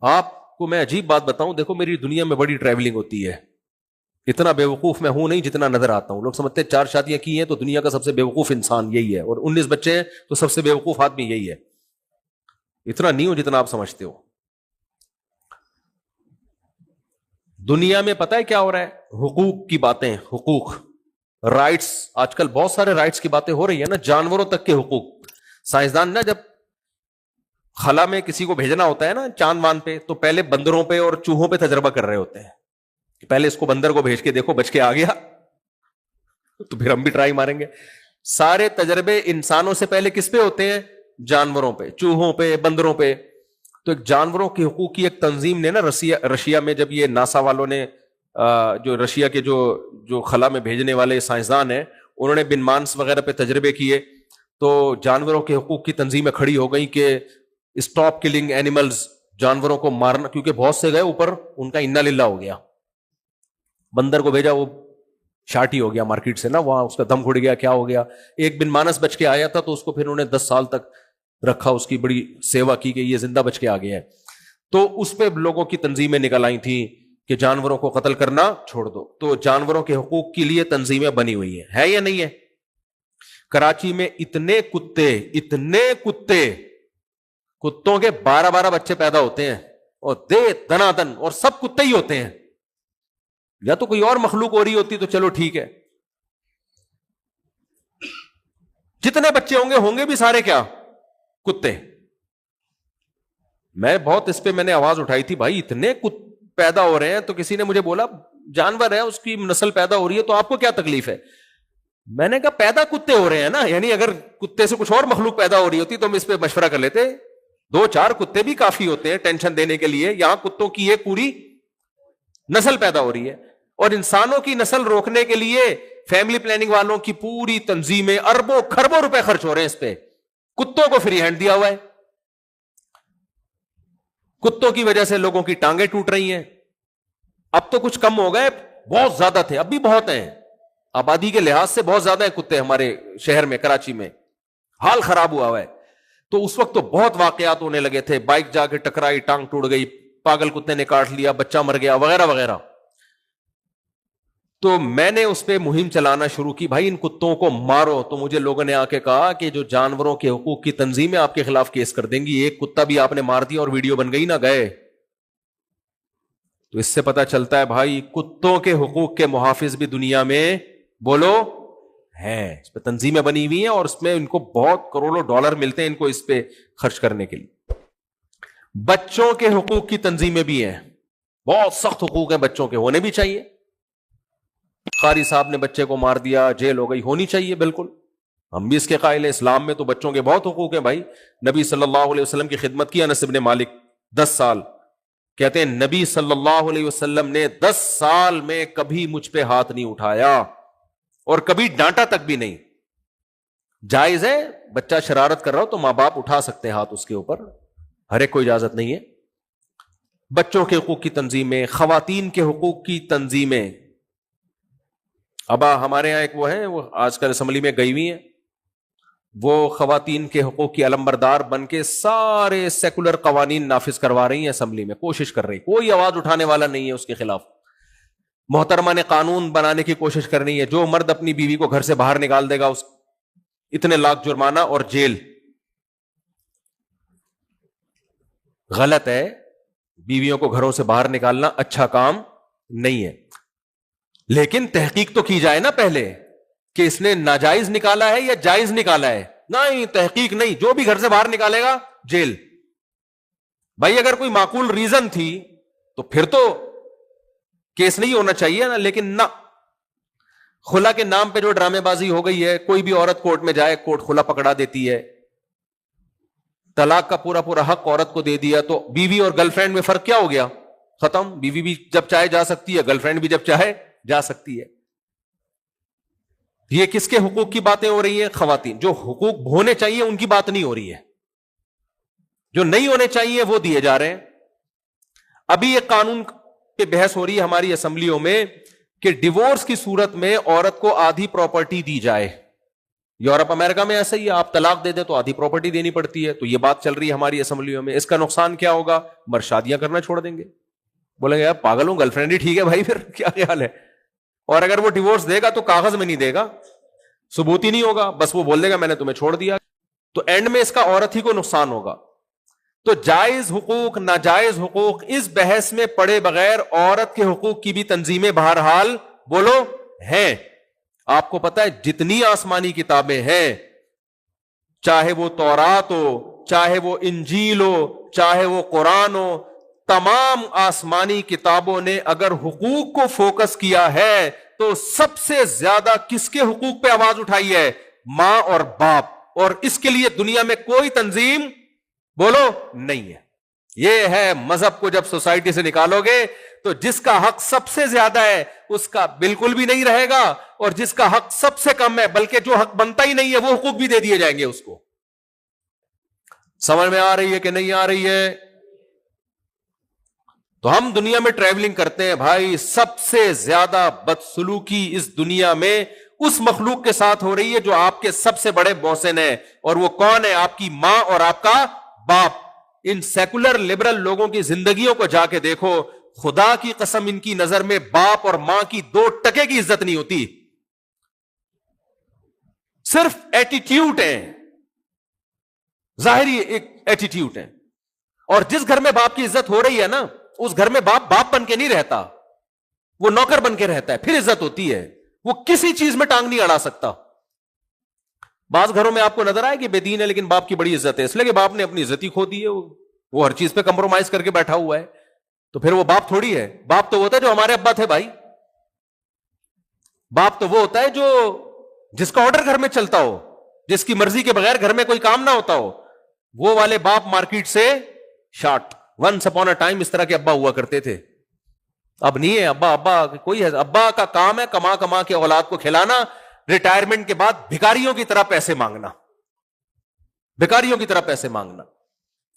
آپ کو میں عجیب بات بتاؤں، دیکھو میری دنیا میں بڑی ٹریولنگ ہوتی ہے، اتنا بے وقوف میں ہوں نہیں جتنا نظر آتا ہوں. لوگ سمجھتے ہیں 4 شادیاں کی ہیں تو دنیا کا سب سے بے وقوف انسان یہی ہے، اور 19 بچے ہیں تو سب سے بے وقوف آدمی یہی ہے. اتنا نہیں ہوں جتنا آپ سمجھتے ہو. دنیا میں پتہ ہے کیا ہو رہا ہے؟ حقوق کی باتیں، حقوق، رائٹس. آج کل بہت سارے رائٹس کی باتیں ہو رہی ہیں نا، جانوروں تک کے حقوق. سائنسدان نا جب خلا میں کسی کو بھیجنا ہوتا ہے نا چاند مان پہ، تو پہلے بندروں پہ اور چوہوں پہ تجربہ کر رہے ہوتے ہیں کہ پہلے اس کو بندر کو بھیج کے دیکھو بچ کے آ گیا تو پھر ہم بھی ٹرائی ماریں گے. سارے تجربے انسانوں سے پہلے کس پہ ہوتے ہیں؟ جانوروں پہ، چوہوں پہ، بندروں پہ. تو ایک جانوروں کے حقوق کی ایک تنظیم نے نا رشیا میں، جب یہ ناسا والوں نے جو رشیا کے جو خلا میں بھیجنے والے سائنسدان ہیں انہوں نے بن مانس وغیرہ پہ تجربے کیے، تو جانوروں کے حقوق کی تنظیمیں کھڑی ہو گئی کہ اسٹاپ کلنگ اینیملز، جانوروں کو مارنا، کیونکہ بہت سے گئے اوپر ان کا انا للہ ہو گیا. بندر کو بھیجا وہ شارٹی ہو گیا مارکیٹ سے نا، وہاں اس کا دم گھڑ گیا، کیا ہو گیا. ایک بن مانس بچ کے آیا تھا تو اس کو پھر انہوں نے 10 سال تک رکھا، اس کی بڑی سیوا کی کہ یہ زندہ بچ کے آ گیا ہے. تو اس پہ لوگوں کی تنظیمیں نکل آئی تھیں کہ جانوروں کو قتل کرنا چھوڑ دو. تو جانوروں کے حقوق کے لیے تنظیمیں بنی ہوئی ہیں، ہے یا نہیں ہے؟ کراچی میں اتنے کتوں کے 12 بچے پیدا ہوتے ہیں، اور دنا دن، اور سب کتے ہی ہوتے ہیں. یا تو کوئی اور مخلوق ہو رہی ہوتی تو چلو ٹھیک ہے. جتنے بچے ہوں گے بھی سارے کیا؟ کتے. میں بہت اس پہ میں نے آواز اٹھائی تھی، بھائی اتنے پیدا ہو رہے ہیں. تو کسی نے مجھے بولا جانور ہے، اس کی نسل پیدا ہو رہی ہے تو آپ کو کیا تکلیف ہے؟ میں نے کہا پیدا کتے ہو رہے ہیں نا، یعنی اگر کتے سے کچھ اور مخلوق پیدا ہو رہی ہوتی تو ہم اس پہ مشورہ کر لیتے. 2-4 کتے بھی کافی ہوتے ہیں ٹینشن دینے کے لیے. یہاں کتوں کی ایک پوری نسل پیدا ہو رہی ہے، اور انسانوں کی نسل روکنے کے لیے فیملی پلاننگ والوں کی پوری تنظیمیں اربوں کھربوں روپے خرچ ہو رہے ہیں اس پہ. کتوں کو فری ہینڈ دیا ہوا ہے. کتوں کی وجہ سے لوگوں کی ٹانگیں ٹوٹ رہی ہیں. اب تو کچھ کم ہو گئے، بہت زیادہ تھے، اب بھی بہت ہیں. آبادی کے لحاظ سے بہت زیادہ ہیں کتے ہمارے شہر میں، کراچی میں حال خراب ہوا ہوا ہے. تو اس وقت تو بہت واقعات ہونے لگے تھے، بائک جا کے ٹکرائی، ٹانگ ٹوٹ گئی، پاگل کتے نے کاٹ لیا، بچہ مر گیا، وغیرہ وغیرہ. تو میں نے اس پہ مہم چلانا شروع کی، بھائی ان کتوں کو مارو. تو مجھے لوگوں نے آ کے کہا کہ جو جانوروں کے حقوق کی تنظیمیں آپ کے خلاف کیس کر دیں گی. ایک کتا بھی آپ نے مار دیا اور ویڈیو بن گئی نہ گئے. تو اس سے پتا چلتا ہے بھائی کتوں کے حقوق کے محافظ بھی دنیا میں بولو ہیں. اس پہ تنظیمیں بنی ہوئی ہیں، اور اس میں ان کو بہت کروڑوں ڈالر ملتے ہیں ان کو اس پہ خرچ کرنے کے لیے. بچوں کے حقوق کی تنظیمیں بھی ہیں، بہت سخت حقوق ہیں بچوں کے، ہونے بھی چاہیے. قاری صاحب نے بچے کو مار دیا، جیل ہو گئی، ہونی چاہیے بالکل، ہم بھی اس کے قائل ہیں. اسلام میں تو بچوں کے بہت حقوق ہیں بھائی. نبی صلی اللہ علیہ وسلم کی خدمت کی انس بن مالک 10 سال، کہتے ہیں نبی صلی اللہ علیہ وسلم نے 10 سال میں کبھی مجھ پہ ہاتھ نہیں اٹھایا اور کبھی ڈانٹا تک بھی نہیں. جائز ہے بچہ شرارت کر رہا ہو تو ماں باپ اٹھا سکتے ہیں ہاتھ اس کے اوپر، ہر ایک کو اجازت نہیں ہے. بچوں کے حقوق کی تنظیمیں، خواتین کے حقوق کی تنظیمیں. ابا ہمارے یہاں ایک وہ ہیں، وہ آج کل اسمبلی میں گئی ہوئی ہیں، وہ خواتین کے حقوق کی علمبردار بن کے سارے سیکولر قوانین نافذ کروا رہی ہیں اسمبلی میں، کوشش کر رہی، کوئی آواز اٹھانے والا نہیں ہے اس کے خلاف. محترمہ نے قانون بنانے کی کوشش کرنی ہے، جو مرد اپنی بیوی کو گھر سے باہر نکال دے گا اس اتنے لاکھ جرمانہ اور جیل. غلط ہے، بیویوں کو گھروں سے باہر نکالنا اچھا کام نہیں ہے. لیکن تحقیق تو کی جائے نا پہلے کہ اس نے ناجائز نکالا ہے یا جائز نکالا ہے. نہیں، تحقیق نہیں، جو بھی گھر سے باہر نکالے گا جیل. بھائی اگر کوئی معقول ریزن تھی تو پھر تو کیس نہیں ہونا چاہیے نا. لیکن نہ، خلا کے نام پہ جو ڈرامے بازی ہو گئی ہے، کوئی بھی عورت کورٹ میں جائے کورٹ خلا پکڑا دیتی ہے. طلاق کا پورا پورا حق عورت کو دے دیا، تو بیوی اور گرل فرینڈ میں فرق کیا ہو گیا؟ ختم. بیوی بھی جب چاہے جا سکتی ہے، گرل فرینڈ بھی جب چاہے جا سکتی ہے. یہ کس کے حقوق کی باتیں ہو رہی ہیں؟ خواتین. جو حقوق ہونے چاہیے ان کی بات نہیں ہو رہی ہے، جو نہیں ہونے چاہیے وہ دیے جا رہے ہیں. ابھی یہ قانون پہ بحث ہو رہی ہے ہماری اسمبلیوں میں کہ ڈیورس کی صورت میں عورت کو آدھی پراپرٹی دی جائے. یورپ امریکہ میں ایسا ہی ہے, آپ طلاق دے دیں تو آدھی پراپرٹی دینی پڑتی ہے. تو یہ بات چل رہی ہے ہماری اسمبلیوں میں. اس کا نقصان کیا ہوگا؟ مرد شادیاں کرنا چھوڑ دیں گے, بولیں گے یار پاگل ہوں, گرل فرینڈ ہی ٹھیک ہے بھائی, پھر کیا خیال ہے. اور اگر وہ ڈیورس دے گا تو کاغذ میں نہیں دے گا, ثبوت ہی نہیں ہوگا, بس وہ بول دے گا میں نے تمہیں چھوڑ دیا. تو اینڈ میں اس کا عورت ہی کو نقصان ہوگا. تو جائز حقوق ناجائز حقوق اس بحث میں پڑے بغیر عورت کے حقوق کی بھی تنظیمیں بہرحال بولو ہیں. آپ کو پتا ہے جتنی آسمانی کتابیں ہیں, چاہے وہ تورات ہو, چاہے وہ انجیل ہو, چاہے وہ قرآن ہو, تمام آسمانی کتابوں نے اگر حقوق کو فوکس کیا ہے تو سب سے زیادہ کس کے حقوق پہ آواز اٹھائی ہے؟ ماں اور باپ. اور اس کے لیے دنیا میں کوئی تنظیم بولو نہیں ہے. یہ ہے مذہب کو جب سوسائٹی سے نکالو گے تو جس کا حق سب سے زیادہ ہے اس کا بالکل بھی نہیں رہے گا, اور جس کا حق سب سے کم ہے بلکہ جو حق بنتا ہی نہیں ہے وہ حقوق بھی دے دیے جائیں گے اس کو. سمجھ میں آ رہی ہے کہ نہیں آ رہی ہے؟ تو ہم دنیا میں ٹریولنگ کرتے ہیں بھائی, سب سے زیادہ بدسلوکی اس دنیا میں اس مخلوق کے ساتھ ہو رہی ہے جو آپ کے سب سے بڑے محسن ہیں, اور وہ کون ہے؟ آپ کی ماں اور آپ کا باپ. ان سیکولر لبرل لوگوں کی زندگیوں کو جا کے دیکھو, خدا کی قسم ان کی نظر میں باپ اور ماں کی 2 ٹکے کی عزت نہیں ہوتی, صرف ایٹیٹیوڈ ہے, ظاہری ایک ایٹیٹیوڈ ہے. اور جس گھر میں باپ کی عزت ہو رہی ہے نا, اس گھر میں باپ باپ بن کے نہیں رہتا, وہ نوکر بن کے رہتا ہے, پھر عزت ہوتی ہے. وہ کسی چیز میں ٹانگ نہیں اڑا سکتا. بعض گھروں میں آپ کو نظر آئے کہ بے دین ہے لیکن باپ کی بڑی عزت ہے, اس لیے کہ باپ نے اپنی عزت ہی کھو دی ہے, وہ ہر چیز پہ کمپرومائز کر کے بیٹھا ہوا ہے. تو پھر وہ باپ تھوڑی ہے. باپ تو ہوتا ہے جو ہمارے ابا تھے بھائی. باپ تو وہ ہوتا ہے جو جس کا آرڈر گھر میں چلتا ہو, جس کی مرضی کے بغیر گھر میں کوئی کام نہ ہوتا ہو. وہ والے باپ مارکیٹ سے short. Once upon a time اس طرح کے ابا ہوا کرتے تھے, اب نہیں ہے. ابا کوئی ہے, ابا کا کام ہے کما کما کے اولاد کو کھلانا, ریٹائرمنٹ کے بعد بھکاریوں کی طرح پیسے مانگنا, بھکاریوں کی طرح پیسے مانگنا.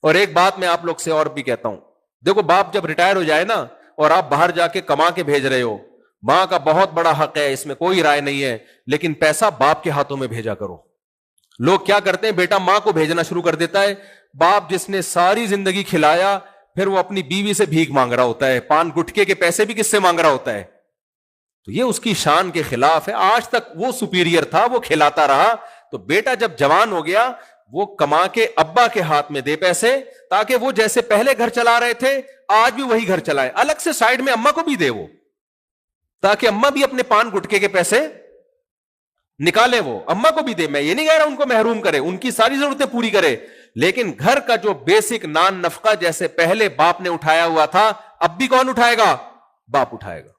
اور ایک بات میں آپ لوگ سے اور بھی کہتا ہوں, دیکھو باپ جب ریٹائر ہو جائے نا اور آپ باہر جا کے کما کے بھیج رہے ہو, ماں کا بہت بڑا حق ہے, اس میں کوئی رائے نہیں ہے, لیکن پیسہ باپ کے ہاتھوں میں بھیجا کرو. لوگ کیا کرتے ہیں, بیٹا ماں کو بھیجنا شروع کر دیتا ہے. باپ جس نے ساری زندگی کھلایا, پھر وہ اپنی بیوی سے بھیک مانگ رہا ہوتا ہے, پان گٹکے کے پیسے بھی کس سے مانگ رہا ہوتا ہے. تو یہ اس کی شان کے خلاف ہے. آج تک وہ سپیریئر تھا, وہ کھلاتا رہا. تو بیٹا جب جوان ہو گیا, وہ کما کے ابا کے ہاتھ میں دے پیسے, تاکہ وہ جیسے پہلے گھر چلا رہے تھے آج بھی وہی گھر چلائے. الگ سے سائڈ میں اما کو بھی دے وہ, تاکہ اما بھی اپنے پان گٹکے کے پیسے نکالے, وہ اما کو بھی دے. میں یہ نہیں کہہ رہا ان کو محروم کرے, ان کی ساری ضرورتیں پوری کرے, لیکن گھر کا جو بیسک نان نفقہ جیسے پہلے باپ نے اٹھایا ہوا تھا, اب بھی کون اٹھائے گا؟ باپ اٹھائے گا.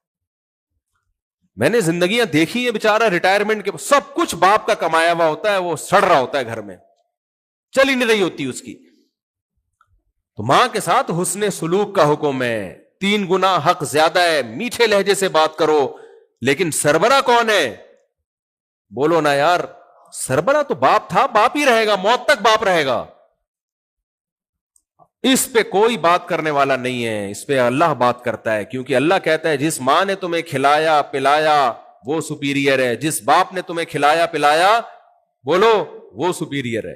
میں نے زندگیاں دیکھی ہیں, بیچارہ ریٹائرمنٹ کے سب کچھ باپ کا کمایا ہوا ہوتا ہے, وہ سڑ رہا ہوتا ہے گھر میں, چل ہی نہیں رہی ہوتی اس کی. تو ماں کے ساتھ حسن سلوک کا حکم ہے, 3 گنا حق زیادہ ہے, میٹھے لہجے سے بات کرو. لیکن سربراہ کون ہے؟ بولو نا یار. سربراہ تو باپ تھا, باپ ہی رہے گا, موت تک باپ رہے گا. اس پہ کوئی بات کرنے والا نہیں ہے, اس پہ اللہ بات کرتا ہے, کیونکہ اللہ کہتا ہے جس ماں نے تمہیں کھلایا پلایا وہ سپیریئر ہے, جس باپ نے تمہیں کھلایا پلایا بولو وہ سپیریئر ہے.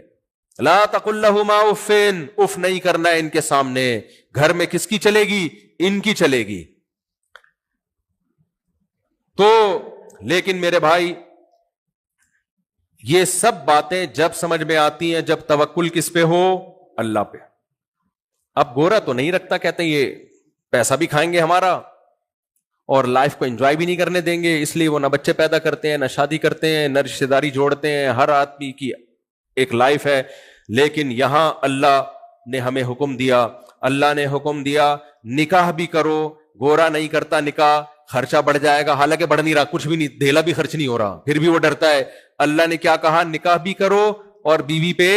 لا تقل لهما اف, اف نہیں کرنا ہے ان کے سامنے. گھر میں کس کی چلے گی؟ ان کی چلے گی. تو لیکن میرے بھائی یہ سب باتیں جب سمجھ میں آتی ہیں جب توکل کس پہ ہو؟ اللہ پہ. اب گورا تو نہیں رکھتا, کہتے ہیں یہ پیسہ بھی کھائیں گے ہمارا اور لائف کو انجوائے بھی نہیں کرنے دیں گے, اس لیے وہ نہ بچے پیدا کرتے ہیں, نہ شادی کرتے ہیں, نہ رشتہ داری جوڑتے ہیں. ہر آدمی کی ایک لائف ہے. لیکن یہاں اللہ نے ہمیں حکم دیا, اللہ نے حکم دیا نکاح بھی کرو. گورا نہیں کرتا نکاح, خرچہ بڑھ جائے گا, حالانکہ بڑھ نہیں رہا, کچھ بھی نہیں, دھیلا بھی خرچ نہیں ہو رہا, پھر بھی وہ ڈرتا ہے. اللہ نے کیا کہا؟ نکاح بھی کرو اور بیوی پہ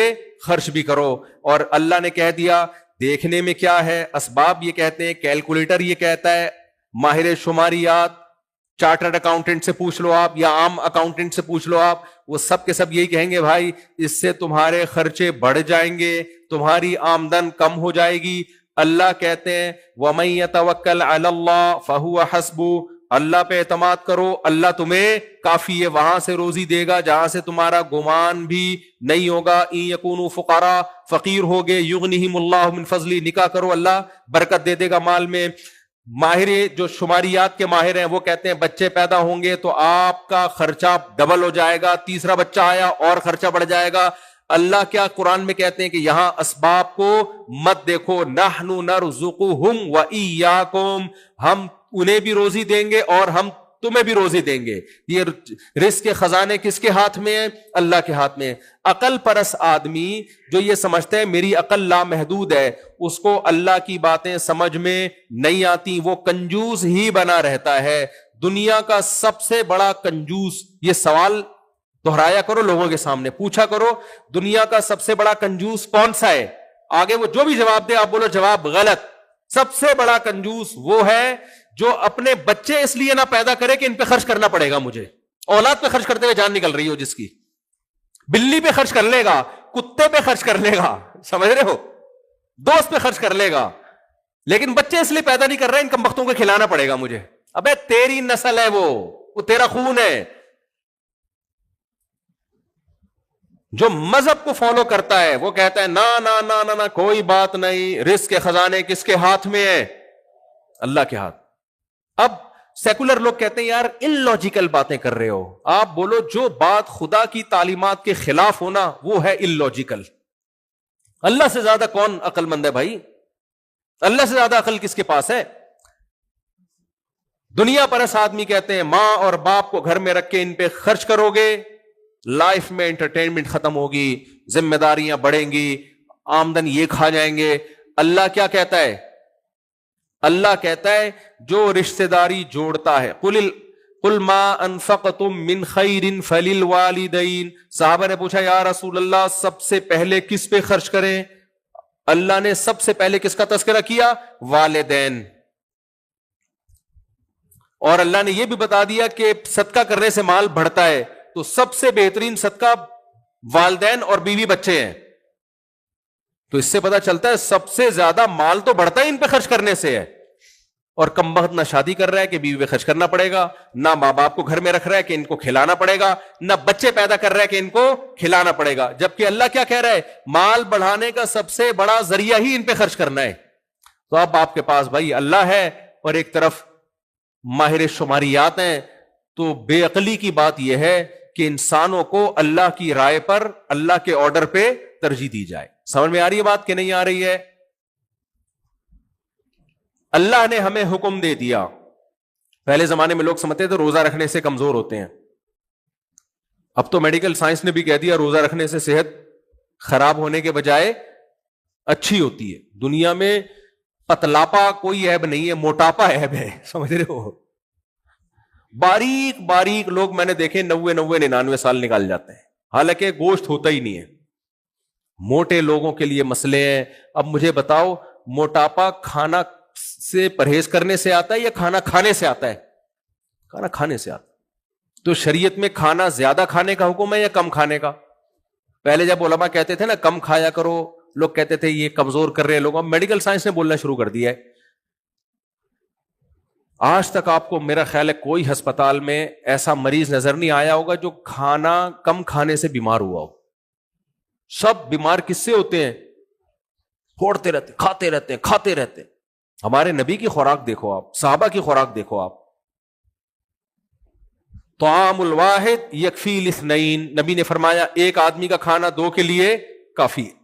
خرچ بھی کرو. اور اللہ نے کہہ دیا دیکھنے میں کیا ہے, اسباب یہ کہتے ہیں, کیلکولیٹر یہ کہتا ہے, ماہر شماریات, چارٹرڈ اکاؤنٹنٹ سے پوچھ لو آپ یا عام اکاؤنٹنٹ سے پوچھ لو آپ, وہ سب کے سب یہی کہیں گے بھائی اس سے تمہارے خرچے بڑھ جائیں گے, تمہاری آمدن کم ہو جائے گی. اللہ کہتے ہیں وَمَن يَتَوَكَّلْ عَلَى اللَّهِ فَهُوَ حَسْبُهُ, اللہ پہ اعتماد کرو, اللہ تمہیں کافی ہے, وہاں سے روزی دے گا جہاں سے تمہارا گمان بھی نہیں ہوگا. ان یکونوا فقراء, فقیر ہوگے, یغنیہم اللہ من فضلی, نکاح کرو اللہ برکت دے دے گا مال میں. ماہر جو شماریات کے ماہر ہیں وہ کہتے ہیں بچے پیدا ہوں گے تو آپ کا خرچہ ڈبل ہو جائے گا, تیسرا بچہ آیا اور خرچہ بڑھ جائے گا. اللہ کیا قرآن میں کہتے ہیں کہ یہاں اسباب کو مت دیکھو, نحن نرزقہم وإیاکم, ہم انہیں بھی روزی دیں گے اور ہم تمہیں بھی روزی دیں گے. یہ رزق کے خزانے کس کے ہاتھ میں ہیں؟ اللہ کے ہاتھ میں. عقل پرس آدمی جو یہ سمجھتا ہے میری عقل لامحدود ہے, اس کو اللہ کی باتیں سمجھ میں نہیں آتی, وہ کنجوس ہی بنا رہتا ہے. دنیا کا سب سے بڑا کنجوس, یہ سوال دہرایا کرو لوگوں کے سامنے, پوچھا کرو دنیا کا سب سے بڑا کنجوس کون سا ہے؟ آگے وہ جو بھی جواب دے آپ بولو جواب غلط. سب سے بڑا کنجوس وہ ہے جو اپنے بچے اس لیے نہ پیدا کرے کہ ان پہ خرچ کرنا پڑے گا مجھے. اولاد پہ خرچ کرتے ہوئے جان نکل رہی ہو جس کی, بلی پہ خرچ کر لے گا, کتے پہ خرچ کر لے گا, سمجھ رہے ہو, دوست پہ خرچ کر لے گا, لیکن بچے اس لیے پیدا نہیں کر رہے ان کمبختوں کو کھلانا پڑے گا مجھے. ابے تیری نسل ہے, وہ تیرا خون ہے. جو مذہب کو فالو کرتا ہے وہ کہتا ہے نا نا نا نا نا کوئی بات نہیں, رزق کے خزانے کس کے ہاتھ میں ہے؟ اللہ کے ہاتھ. اب سیکولر لوگ کہتے ہیں یار ان لاجیکل باتیں کر رہے ہو. آپ بولو جو بات خدا کی تعلیمات کے خلاف ہونا وہ ہے ان لاجیکل. اللہ سے زیادہ کون عقل مند ہے بھائی؟ اللہ سے زیادہ عقل کس کے پاس ہے؟ دنیا پرست آدمی کہتے ہیں ماں اور باپ کو گھر میں رکھ کے ان پہ خرچ کرو گے, لائف میں انٹرٹینمنٹ ختم ہوگی, ذمہ داریاں بڑھیں گی, آمدن یہ کھا جائیں گے. اللہ کیا کہتا ہے؟ اللہ کہتا ہے جو رشتہ داری جوڑتا ہے, قل ما انفقتم من خیر فللوالدین. صحابہ نے پوچھا یا رسول اللہ سب سے پہلے کس پہ خرچ کریں؟ اللہ نے سب سے پہلے کس کا تذکرہ کیا؟ والدین. اور اللہ نے یہ بھی بتا دیا کہ صدقہ کرنے سے مال بڑھتا ہے, تو سب سے بہترین صدقہ والدین اور بیوی بچے ہیں. تو اس سے پتا چلتا ہے سب سے زیادہ مال تو بڑھتا ہے ان پہ خرچ کرنے سے ہے. اور کم وقت نہ شادی کر رہا ہے کہ بیوی پہ خرچ کرنا پڑے گا, نہ ماں باپ کو گھر میں رکھ رہا ہے کہ ان کو کھلانا پڑے گا, نہ بچے پیدا کر رہا ہے کہ ان کو کھلانا پڑے گا. جبکہ اللہ کیا کہہ رہا ہے؟ مال بڑھانے کا سب سے بڑا ذریعہ ہی ان پہ خرچ کرنا ہے. تو اب آپ کے پاس بھائی اللہ ہے اور ایک طرف ماہر شماریات ہیں, تو بے عقلی کی بات یہ ہے کہ انسانوں کو اللہ کی رائے پر, اللہ کے آرڈر پہ ترجیح دی جائے. سمجھ میں آ رہی ہے بات کہ نہیں آ رہی ہے؟ اللہ نے ہمیں حکم دے دیا. پہلے زمانے میں لوگ سمجھتے تھے روزہ رکھنے سے کمزور ہوتے ہیں, اب تو میڈیکل سائنس نے بھی کہہ دیا روزہ رکھنے سے صحت خراب ہونے کے بجائے اچھی ہوتی ہے. دنیا میں پتلاپا کوئی عیب نہیں ہے, موٹاپا عیب ہے. سمجھ رہے ہو؟ باریک باریک لوگ میں نے دیکھے 90-99 سال نکال جاتے ہیں, حالانکہ گوشت ہوتا ہی نہیں ہے. موٹے لوگوں کے لیے مسئلے ہیں. اب مجھے بتاؤ موٹاپا کھانا سے پرہیز کرنے سے آتا ہے یا کھانا کھانے سے آتا ہے؟ کھانا کھانے سے آتا ہے. تو شریعت میں کھانا زیادہ کھانے کا حکم ہے یا کم کھانے کا؟ پہلے جب علماء کہتے تھے نا کم کھایا کرو, لوگ کہتے تھے یہ کمزور کر رہے ہیں لوگ. اب میڈیکل سائنس نے بولنا شروع کر دیا ہے. آج تک آپ کو میرا خیال ہے کوئی ہسپتال میں ایسا مریض نظر نہیں آیا ہوگا جو کھانا کم کھانے سے بیمار ہوا ہو. سب بیمار کس سے ہوتے ہیں؟ پھوڑتے رہتے, کھاتے رہتے ہیں, کھاتے رہتے ہیں. ہمارے نبی کی خوراک دیکھو آپ, صحابہ کی خوراک دیکھو آپ. طعام الواحد یکفی الاثنین, نبی نے فرمایا ایک آدمی کا کھانا دو کے لیے کافی ہے.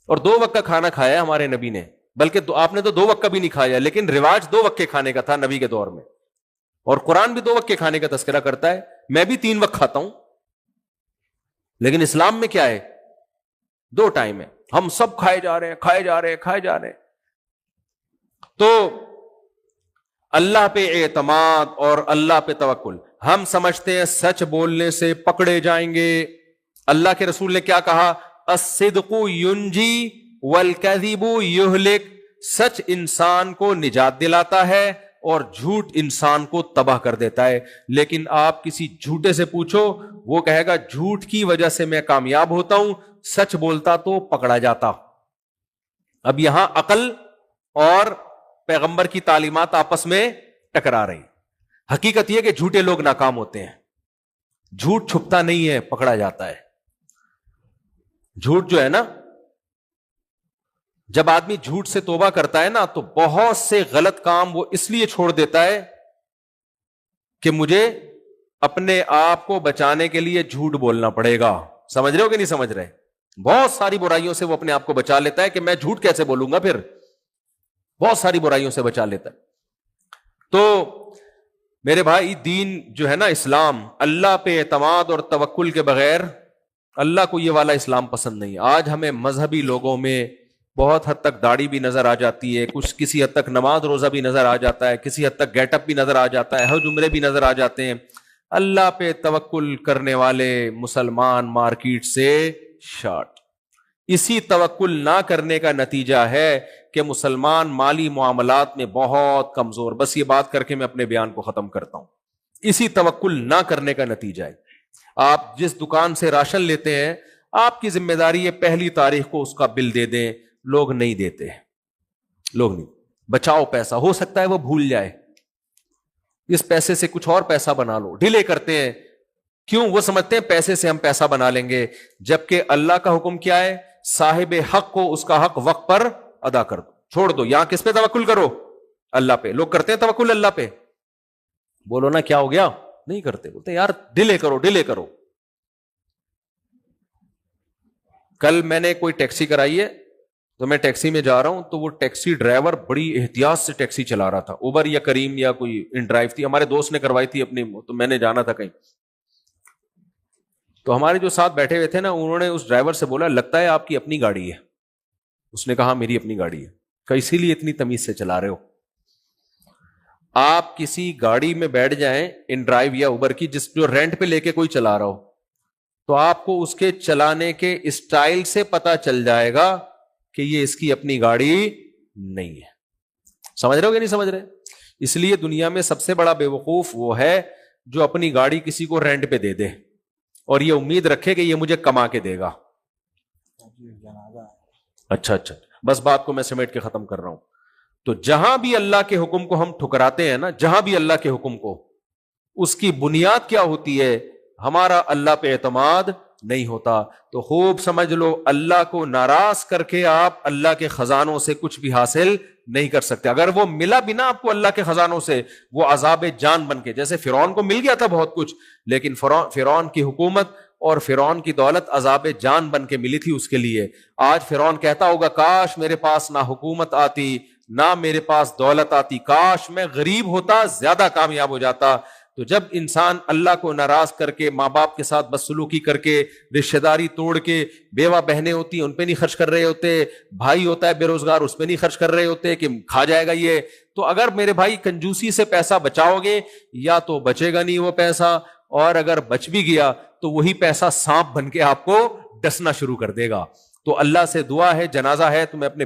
اور 2 وقت کا کھانا کھایا ہمارے نبی نے, بلکہ آپ نے تو 2 وقت کا بھی نہیں کھایا, لیکن رواج 2 وقت کے کھانے کا تھا نبی کے دور میں. اور قرآن بھی 2 وقت کے کھانے کا تذکرہ کرتا ہے. میں بھی 3 وقت کھاتا ہوں, لیکن اسلام میں کیا ہے؟ 2 ٹائم ہے. ہم سب کھائے جا رہے ہیں, کھائے جا رہے ہیں, کھائے جا رہے ہیں. تو اللہ پہ اعتماد اور اللہ پہ توکل. ہم سمجھتے ہیں سچ بولنے سے پکڑے جائیں گے. اللہ کے رسول نے کیا کہا؟ الصدق ینجی والکذب یہلک. سچ انسان کو نجات دلاتا ہے اور جھوٹ انسان کو تباہ کر دیتا ہے. لیکن آپ کسی جھوٹے سے پوچھو, وہ کہے گا جھوٹ کی وجہ سے میں کامیاب ہوتا ہوں, سچ بولتا تو پکڑا جاتا. اب یہاں عقل اور پیغمبر کی تعلیمات آپس میں ٹکرا رہی. حقیقت یہ کہ جھوٹے لوگ ناکام ہوتے ہیں. جھوٹ چھپتا نہیں ہے, پکڑا جاتا ہے. جھوٹ جو ہے نا, جب آدمی جھوٹ سے توبہ کرتا ہے نا تو بہت سے غلط کام وہ اس لیے چھوڑ دیتا ہے کہ مجھے اپنے آپ کو بچانے کے لیے جھوٹ بولنا پڑے گا. سمجھ رہے ہو کہ نہیں سمجھ رہے؟ بہت ساری برائیوں سے وہ اپنے آپ کو بچا لیتا ہے کہ میں جھوٹ کیسے بولوں گا, پھر بہت ساری برائیوں سے بچا لیتا ہے. تو میرے بھائی, دین جو ہے نا اسلام, اللہ پہ اعتماد اور توکل کے بغیر, اللہ کو یہ والا اسلام پسند نہیں. آج ہمیں مذہبی لوگوں میں بہت حد تک داڑھی بھی نظر آ جاتی ہے, کچھ کسی حد تک نماز روزہ بھی نظر آ جاتا ہے, کسی حد تک گیٹ اپ بھی نظر آ جاتا ہے, حج عمرے بھی نظر آ جاتے ہیں. اللہ پہ توکل کرنے والے مسلمان مارکیٹ سے شارٹ. اسی توکل نہ کرنے کا نتیجہ ہے کہ مسلمان مالی معاملات میں بہت کمزور. بس یہ بات کر کے میں اپنے بیان کو ختم کرتا ہوں. اسی توکل نہ کرنے کا نتیجہ ہے. آپ جس دکان سے راشن لیتے ہیں, آپ کی ذمہ داری ہے پہلی تاریخ کو اس کا بل دے دیں. لوگ نہیں دیتے, لوگ نہیں. بچاؤ پیسہ, ہو سکتا ہے وہ بھول جائے, اس پیسے سے کچھ اور پیسہ بنا لو. ڈیلے کرتے ہیں. کیوں؟ وہ سمجھتے ہیں پیسے سے ہم پیسہ بنا لیں گے, جبکہ اللہ کا حکم کیا ہے؟ صاحب حق کو اس کا حق وقت پر ادا کر دو, چھوڑ دو. یہاں کس پہ توکل کرو؟ اللہ پہ. لوگ کرتے ہیں توکل اللہ پہ. بولو نا کیا ہو گیا؟ نہیں کرتے. بولتے یار ڈیلے کرو, ڈیلے کرو. کل میں نے کوئی ٹیکسی کرائی ہے, تو میں ٹیکسی میں جا رہا ہوں, تو وہ ٹیکسی ڈرائیور بڑی احتیاط سے ٹیکسی چلا رہا تھا. اوبر یا کریم یا کوئی ان ڈرائیو تھی, ہمارے دوست نے کروائی تھی اپنی, تو میں نے جانا تھا کہیں. تو ہمارے جو ساتھ بیٹھے ہوئے تھے نا, انہوں نے اس ڈرائیور سے بولا لگتا ہے آپ کی اپنی گاڑی ہے. اس نے کہا میری اپنی گاڑی ہے. کہ اسی لیے اتنی تمیز سے چلا رہے ہو. آپ کسی گاڑی میں بیٹھ جائیں ان ڈرائیو یا اوبر کی, جو رینٹ پہ لے کے کوئی چلا رہا ہو, تو آپ کو اس کے چلانے کے اسٹائل سے پتا چل جائے گا کہ یہ اس کی اپنی گاڑی نہیں ہے. سمجھ رہے ہو کہ نہیں سمجھ رہے؟ اس لیے دنیا میں سب سے بڑا بے وقوف وہ ہے جو اپنی گاڑی کسی کو رینٹ پہ دے دے اور یہ امید رکھے کہ یہ مجھے کما کے دے گا. اچھا, بس بات کو میں سمیٹ کے ختم کر رہا ہوں. تو جہاں بھی اللہ کے حکم کو ہم ٹھکراتے ہیں نا, جہاں بھی اللہ کے حکم کو, اس کی بنیاد کیا ہوتی ہے؟ ہمارا اللہ پہ اعتماد نہیں ہوتا. تو خوب سمجھ لو, اللہ کو ناراض کر کے آپ اللہ کے خزانوں سے کچھ بھی حاصل نہیں کر سکتے. اگر وہ ملا بھی نا آپ کو اللہ کے خزانوں سے, وہ عذاب جان بن کے, جیسے فرعون کو مل گیا تھا بہت کچھ, لیکن فرعون کی حکومت اور فرعون کی دولت عذاب جان بن کے ملی تھی اس کے لیے. آج فرعون کہتا ہوگا کاش میرے پاس نہ حکومت آتی نہ میرے پاس دولت آتی, کاش میں غریب ہوتا, زیادہ کامیاب ہو جاتا. تو جب انسان اللہ کو ناراض کر کے, ماں باپ کے ساتھ بدسلوکی کر کے, رشتہ داری توڑ کے, بیوہ بہنیں ہوتی ہیں ان پہ نہیں خرچ کر رہے ہوتے, بھائی ہوتا ہے بے روزگار اس پہ نہیں خرچ کر رہے ہوتے کہ کھا جائے گا یہ, تو اگر میرے بھائی کنجوسی سے پیسہ بچاؤ گے, یا تو بچے گا نہیں وہ پیسہ, اور اگر بچ بھی گیا تو وہی پیسہ سانپ بن کے آپ کو ڈسنا شروع کر دے گا. تو اللہ سے دعا ہے, جنازہ ہے, تمہیں اپنے